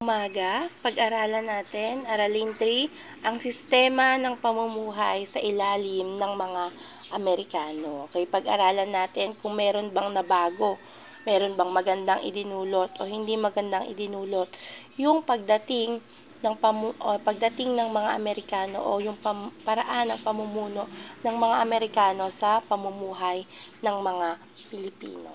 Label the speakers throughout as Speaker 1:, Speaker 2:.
Speaker 1: Umaga, pag-aralan natin, Aralin 3, ang sistema ng pamumuhay sa ilalim ng mga Amerikano. Okay, pag-aralan natin kung meron bang nabago, meron bang magandang idinulot o hindi magandang idinulot yung pagdating ng mga Amerikano o yung paraan ng pamumuno ng mga Amerikano sa pamumuhay ng mga Pilipino.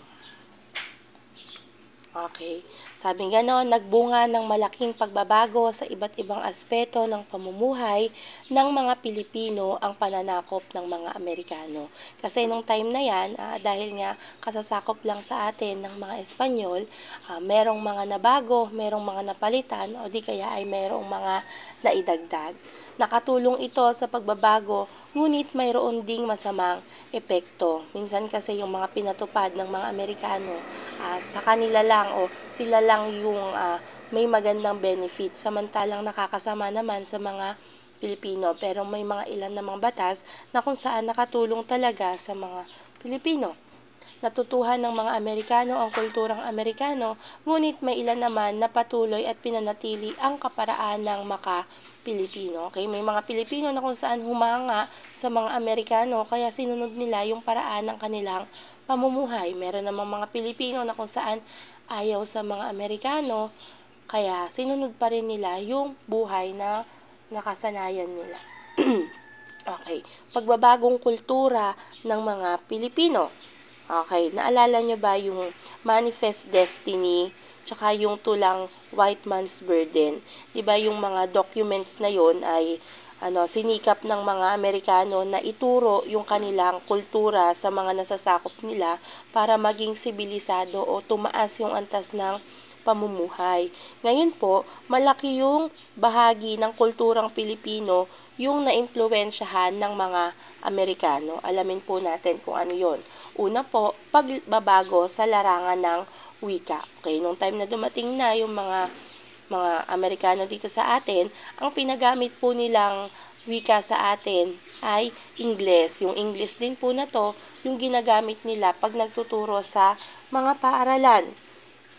Speaker 1: Okay. Sabi gano'n, nagbunga ng malaking pagbabago sa iba't ibang aspeto ng pamumuhay ng mga Pilipino ang pananakop ng mga Amerikano. Kasi nung time na yan, dahil nga kasasakop lang sa atin ng mga Espanyol, merong mga nabago, merong mga napalitan, o di kaya ay merong mga naidagdag. Nakatulong ito sa pagbabago, ngunit mayroon ding masamang epekto. Minsan kasi yung mga pinatupad ng mga Amerikano, sa kanila lang o sila lang yung may magandang benefit, samantalang nakakasama naman sa mga Pilipino. Pero may mga ilan namang batas na kung saan nakatulong talaga sa mga Pilipino. Natutuhan ng mga Amerikano ang kulturang Amerikano, ngunit may ilan naman na patuloy at pinanatili ang kaparaan ng maka-Pilipino. Okay? May mga Pilipino na kung saan humanga sa mga Amerikano, kaya sinunod nila yung paraan ng kanilang pamumuhay. Meron namang mga Pilipino na kung saan ayaw sa mga Amerikano, kaya sinunod pa rin nila yung buhay na nakasanayan nila. Okay, pagbabagong kultura ng mga Pilipino. Okay, naalala nyo ba yung Manifest Destiny, tsaka yung tulang White Man's Burden? Diba yung mga documents na yon ay sinikap ng mga Amerikano na ituro yung kanilang kultura sa mga nasasakop nila para maging sibilisado o tumaas yung antas ng pamumuhay. Ngayon po, malaki yung bahagi ng kulturang Pilipino yung naimpluwensyahan ng mga Amerikano. Alamin po natin kung ano yon. Una po, pagbabago sa larangan ng wika. Okay, nung time na dumating na yung mga Amerikano dito sa atin, ang pinagamit po nilang wika sa atin ay Ingles. Yung English din po na to, yung ginagamit nila pag nagtuturo sa mga paaralan.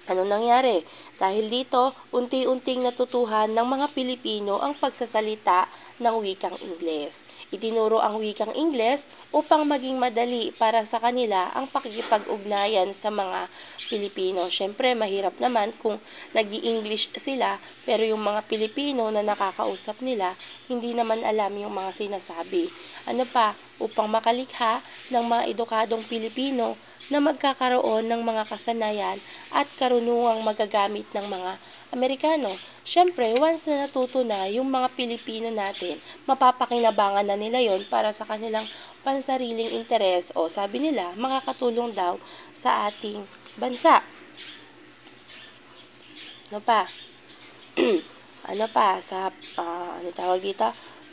Speaker 1: Ano nangyari? Dahil dito, unti-unting natutuhan ng mga Pilipino ang pagsasalita ng wikang Ingles. Itinuro ang wikang Ingles upang maging madali para sa kanila ang pakikipag-ugnayan sa mga Pilipino. Siyempre, mahirap naman kung nag-i-English sila, pero yung mga Pilipino na nakakausap nila, hindi naman alam yung mga sinasabi. Ano pa? Upang makalikha ng mga edukadong Pilipino na magkakaroon ng mga kasanayan at karunungang magagamit ng mga Amerikano. Siyempre, once na natuto na yung mga Pilipino natin, mapapakinabangan na nila yon para sa kanilang pansariling interes o sabi nila, makakatulong daw sa ating bansa. Ano pa? Ano pa?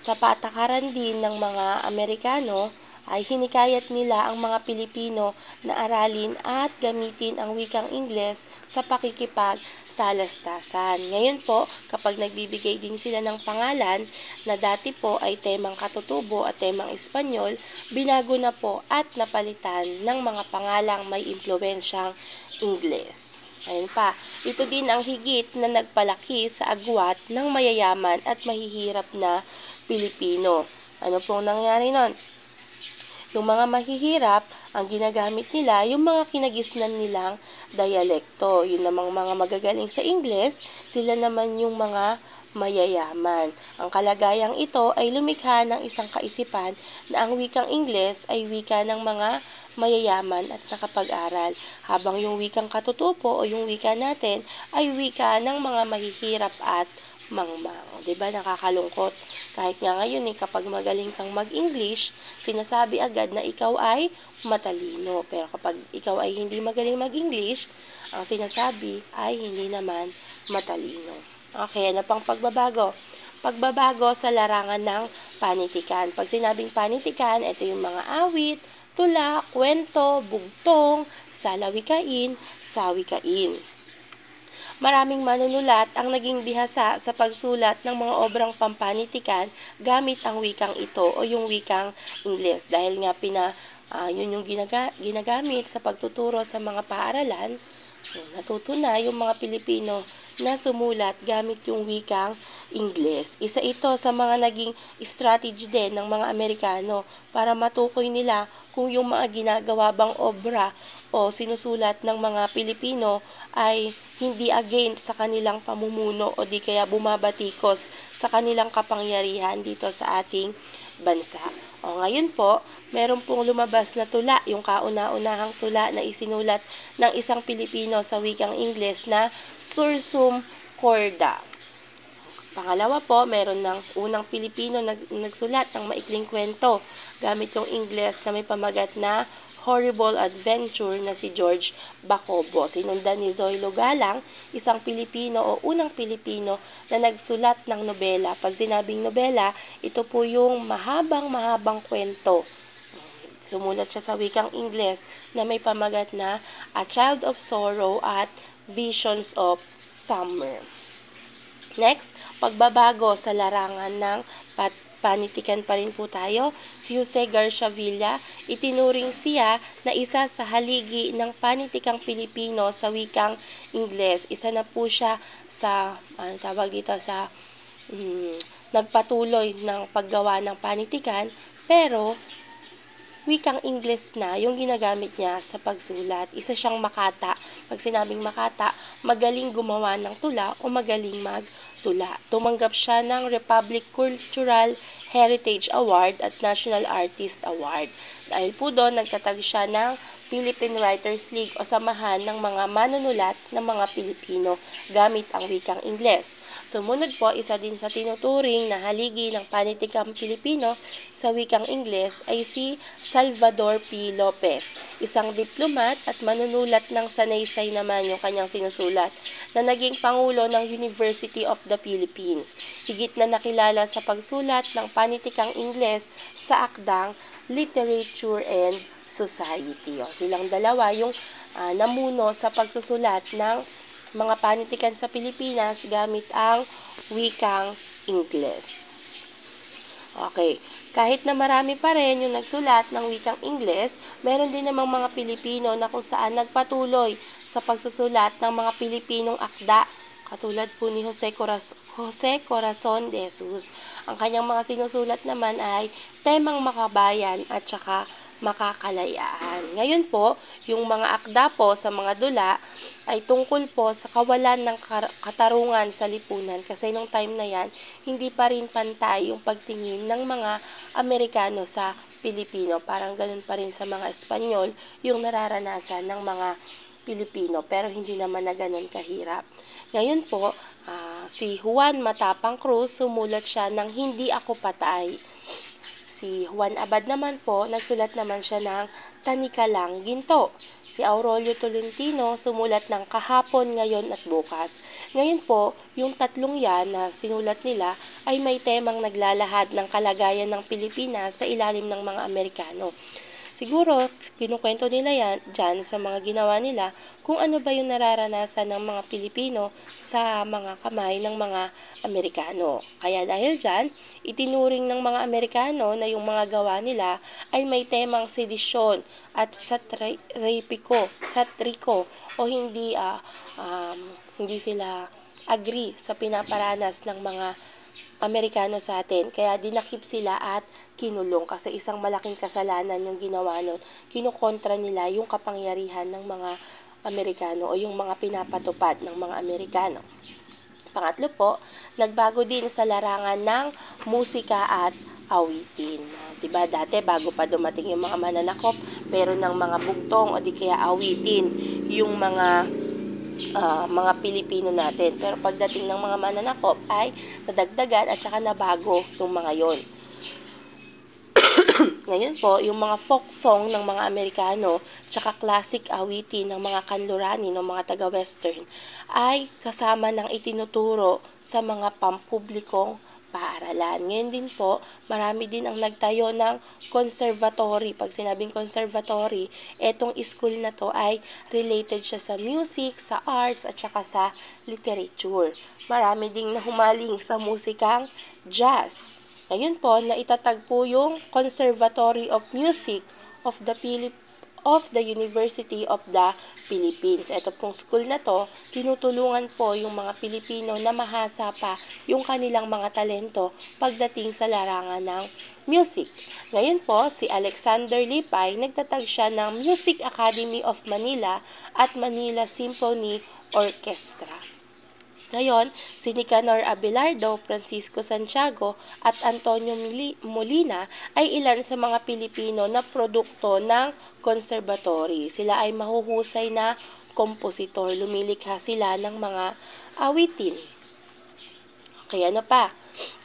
Speaker 1: Sa patakaran din ng mga Amerikano, ay hinikayat nila ang mga Pilipino na aralin at gamitin ang wikang Ingles sa pakikipagtalastasan. Ngayon po, kapag nagbibigay din sila ng pangalan na dati po ay temang katutubo at temang Espanyol, binago na po at napalitan ng mga pangalang may impluwensyang Ingles. Ayun pa, ito din ang higit na nagpalaki sa agwat ng mayayaman at mahihirap na Pilipino. Ano pong nangyari nun? Yung mga mahihirap, ang ginagamit nila, yung mga kinagisnan nilang dialekto. Yun namang mga magagaling sa Ingles, sila naman yung mga mayayaman. Ang kalagayang ito ay lumikha ng isang kaisipan na ang wikang Ingles ay wika ng mga mayayaman at nakapag-aral, habang yung wikang katutubo o yung wika natin ay wika ng mga mahihirap at mangmang. Diba, nakakalungkot. Kahit nga ngayon kapag magaling kang mag-English, sinasabi agad na ikaw ay matalino. Pero kapag ikaw ay hindi magaling mag-English, ang sinasabi ay hindi naman matalino. Okay, ano pang pagbabago? Pagbabago sa larangan ng panitikan. Pag sinabing panitikan, ito yung mga awit, tula, kwento, bugtong, salawikain, sawikain. Maraming manunulat ang naging bihasa sa pagsulat ng mga obrang pampanitikan gamit ang wikang ito o yung wikang Ingles. Dahil nga yun yung ginagamit sa pagtuturo sa mga paaralan, Natuto na yung mga Pilipino na sumulat gamit yung wikang Ingles. Isa ito sa mga naging strategy din ng mga Amerikano para matukoy nila kung yung mga ginagawa bang obra o sinusulat ng mga Pilipino ay hindi against sa kanilang pamumuno o di kaya bumabatikos sa kanilang kapangyarihan dito sa ating bansa. O ngayon po, meron pong lumabas na tula, yung kauna-unahang tula na isinulat ng isang Pilipino sa wikang Ingles na Sursum Corda. Pangalawa po, meron ng unang Pilipino nagsulat ng maikling kwento gamit yung Ingles na may pamagat na Horrible Adventure na si George Bacobo. Sinundan ni Zoilo Galang, isang Pilipino o unang Pilipino na nagsulat ng nobela. Pag sinabing nobela, ito po yung mahabang kwento. Sumulat siya sa wikang Ingles na may pamagat na A Child of Sorrow at Visions of Summer. Next, pagbabago sa larangan ng panitikan pa rin po tayo. Si Jose Garcia Villa, itinuring siya na isa sa haligi ng panitikang Pilipino sa wikang Ingles. Isa na po siya sa, nagpatuloy ng paggawa ng panitikan, pero wikang Ingles na yung ginagamit niya sa pagsulat. Isa siyang makata. Pag sinabing makata, magaling gumawa ng tula o magaling magtula. Tumanggap siya ng Republic Cultural Heritage Award at National Artist Award. Dahil po doon, nagtatag siya ng Philippine Writers League o samahan ng mga manunulat ng mga Pilipino gamit ang wikang Ingles. Sumunod po, isa din sa tinuturing na haligi ng panitikang Pilipino sa wikang Ingles ay si Salvador P. Lopez, isang diplomat at manunulat ng sanaysay naman yung kanyang sinusulat, na naging Pangulo ng University of the Philippines. Higit na nakilala sa pagsulat ng panitikang Ingles sa akdang Literature and Society. Silang dalawa yung namuno sa pagsusulat ng mga panitikan sa Pilipinas gamit ang wikang Ingles. Okay, kahit na marami pa rin yung nagsulat ng wikang Ingles, meron din namang mga Pilipino na kung saan nagpatuloy sa pagsusulat ng mga Pilipinong akda, katulad po ni Jose Corazon de Jesus. Ang kanyang mga sinusulat naman ay temang makabayan at saka makakalayaan. Ngayon po, yung mga akda po sa mga dula ay tungkol po sa kawalan ng katarungan sa lipunan, kasi nung time na yan, hindi pa rin pantay yung pagtingin ng mga Amerikano sa Pilipino. Parang ganun pa rin sa mga Espanyol yung nararanasan ng mga Pilipino, pero hindi naman na ganun kahirap. Ngayon po, si Juan Matapang Cruz, sumulat siya ng Hindi Ako Patay. Si Juan Abad naman po, nagsulat naman siya ng Tanikalang Ginto. Si Aurelio Tolentino, sumulat ng Kahapon, Ngayon at Bukas. Ngayon po, yung tatlong yan na sinulat nila ay may temang naglalahad ng kalagayan ng Pilipinas sa ilalim ng mga Amerikano. Siguro, kinukwento nila yan dyan sa mga ginawa nila kung ano ba yung nararanasan ng mga Pilipino sa mga kamay ng mga Amerikano. Kaya dahil dyan, itinuring ng mga Amerikano na yung mga gawa nila ay may temang sedisyon at satriko o hindi sila agree sa pinaparanas ng mga Amerikano sa atin. Kaya dinakip sila at kinulong kasi isang malaking kasalanan yung ginawa nun. Kinukontra nila yung kapangyarihan ng mga Amerikano o yung mga pinapatupad ng mga Amerikano. Pangatlo po, nagbago din sa larangan ng musika at awitin. Diba dati bago pa dumating yung mga mananakop, pero ng mga bugtong o di kaya awitin yung mga Pilipino natin. Pero pagdating ng mga mananakop ay nadagdagan at saka nabago yung mga yon. Ngayon po, yung mga folk song ng mga Amerikano tsaka classic awitin ng mga kanlurani ng mga taga-western ay kasama ng itinuturo sa mga pampublikong paaralan. Ngayon din po, marami din ang nagtayo ng conservatory. Pag sinabing conservatory, etong school na to ay related siya sa music, sa arts, at saka sa literature. Marami ding nahumaling sa musikang jazz. Ngayon po, naitatag po yung Conservatory of Music of of the University of the Philippines. Ito pong school na to, tinutulungan po yung mga Pilipino na mahasa pa yung kanilang mga talento pagdating sa larangan ng music. Ngayon po, si Alexander Lipay, nagtatag siya ng Music Academy of Manila at Manila Symphony Orchestra. Ngayon, si Nicanor Abelardo, Francisco Santiago at Antonio Molina ay ilan sa mga Pilipino na produkto ng conservatory. Sila ay mahuhusay na kompositor. Lumilikha sila ng mga awitin. Kaya ano pa?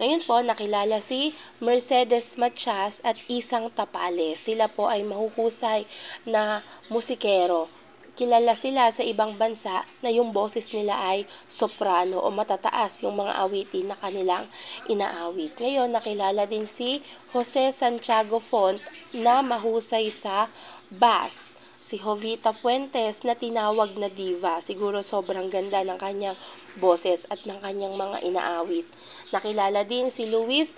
Speaker 1: Ngayon po, nakilala si Mercedes Matias at Isang Tapales. Sila po ay mahuhusay na musikero. Kilala sila sa ibang bansa na yung boses nila ay soprano o matataas yung mga awitin na kanilang inaawit. Ngayon, nakilala din si Jose Santiago Font na mahusay sa bass. Si Jovita Fuentes na tinawag na diva. Siguro sobrang ganda ng kanyang boses at ng kanyang mga inaawit. Nakilala din si Luis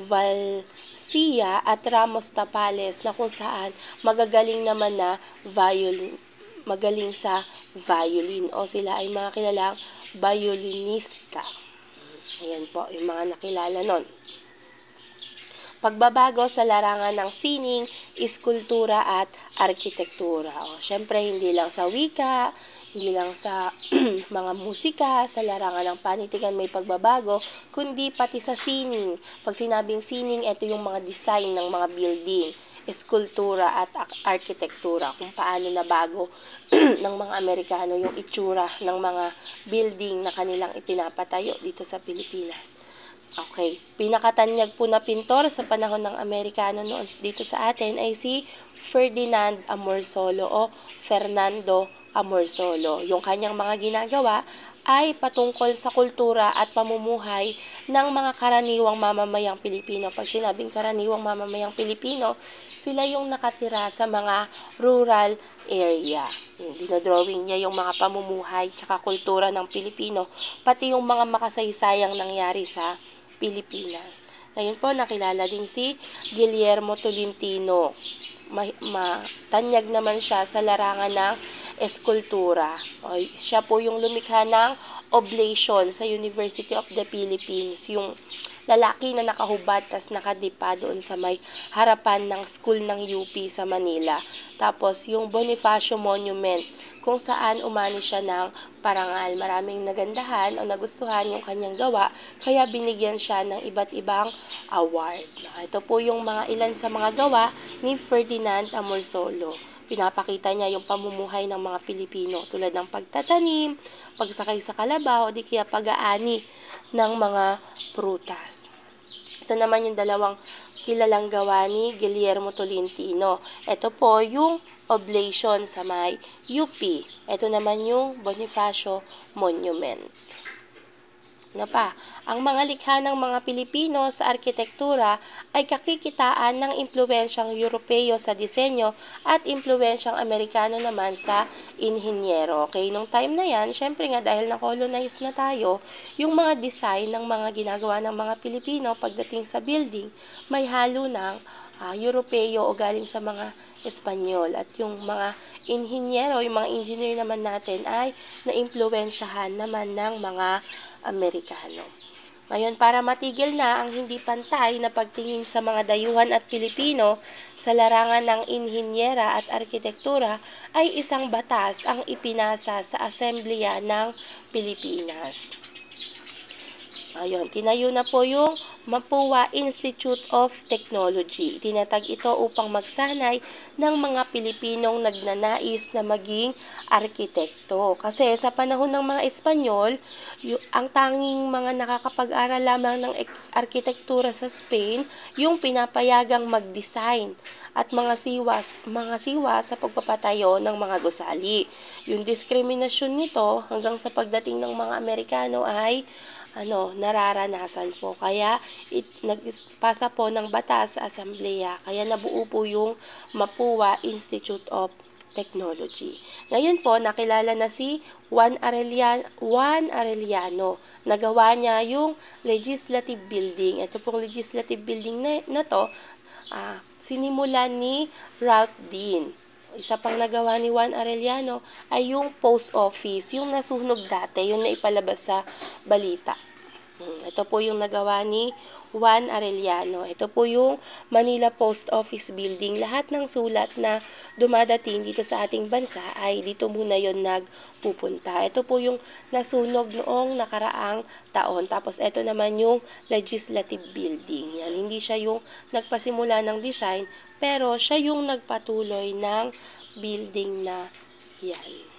Speaker 1: Valsia at Ramos Tapales na kung saan magagaling naman na magaling sa violin o sila ay mga kilalang violinista. Ayan po, yung mga nakilala nun. Pagbabago sa larangan ng sining, iskultura at arkitektura. Siyempre, hindi lang sa wika, hindi lang sa mga musika, sa larangan ng panitikan may pagbabago, kundi pati sa sining. Pag sinabing sining, ito yung mga design ng mga building, eskultura at arkitektura, kung paano nabago ng mga Amerikano yung itsura ng mga building na kanilang ipinapatayo dito sa Pilipinas. Okay, pinakatanyag po na pintor sa panahon ng Amerikano noon dito sa atin ay si Ferdinand Amorsolo o Fernando Amorsolo. Yung kanyang mga ginagawa ay patungkol sa kultura at pamumuhay ng mga karaniwang mamamayang Pilipino. Pag sinabing karaniwang mamamayang Pilipino, sila yung nakatira sa mga rural area. Dinodrawing niya yung mga pamumuhay tsaka kultura ng Pilipino, pati yung mga makasaysayang nangyari sa Pilipinas. Ngayon po, nakilala din si Guillermo Tolentino. Matanyag naman siya sa larangan ng eskultura. Siya po yung lumikha ng oblation sa University of the Philippines. Yung lalaki na nakahubad tas nakadipa doon sa may harapan ng school ng UP sa Manila. Tapos yung Bonifacio Monument kung saan umani siya ng parangal. Maraming nagandahan o nagustuhan yung kanyang gawa kaya binigyan siya ng iba't ibang award. Ito po yung mga ilan sa mga gawa ni Ferdinand Amorsolo. Pinapakita niya yung pamumuhay ng mga Pilipino tulad ng pagtatanim, pagsakay sa kalabaw, o di kaya pag-aani ng mga prutas. Ito naman yung dalawang kilalang gawa ni Guillermo Tolentino. Ito po yung oblation sa may UP. Ito naman yung Bonifacio Monument. Ano pa? Ang mga likha ng mga Pilipino sa arkitektura ay kakikitaan ng impluwensyang Europeo sa disenyo at impluwensyang Amerikano naman sa inhinyero. Okay, nung time na yan, syempre nga dahil na-colonize na tayo, yung mga design ng mga ginagawa ng mga Pilipino pagdating sa building, may halo ng Europeo o galing sa mga Espanyol at yung mga inhinyero, yung mga engineer naman natin ay naimpluwensyahan naman ng mga Amerikano. Ngayon, para matigil na ang hindi pantay na pagtingin sa mga dayuhan at Pilipino sa larangan ng inhinyera at arkitektura ay isang batas ang ipinasa sa Asembleya ng Pilipinas. Ayun, tinayo na po yung Mapua Institute of Technology. Tinatag ito upang magsanay ng mga Pilipinong nagnanais na maging arkitekto. Kasi sa panahon ng mga Espanyol, ang tanging mga nakakapag-aral lamang ng arkitektura sa Spain, yung pinapayagang mag-design at mga siwa sa pagpapatayo ng mga gusali. Yung diskriminasyon nito hanggang sa pagdating ng mga Amerikano ay nararanasan po. Kaya nagpasa po ng batas sa Asambleya. Kaya nabuo po yung Mapua Institute of Technology. Ngayon po, nakilala na si Juan Arellano. Nagawa niya yung Legislative Building. Ito pong Legislative Building na to, sinimulan ni Ralph Dean. isa pang nagawa ni Juan Arellano ay yung post office, yung nasunog dati, yung naipalabas sa balita. Ito po yung nagawa ni Juan Arellano. Ito po yung Manila Post Office Building. Lahat ng sulat na dumadating dito sa ating bansa ay dito muna yon nagpupunta. Ito po yung nasunog noong nakaraang taon. Tapos ito naman yung Legislative Building. Yan, hindi siya yung nagpasimula ng design, pero siya yung nagpatuloy ng building na yan.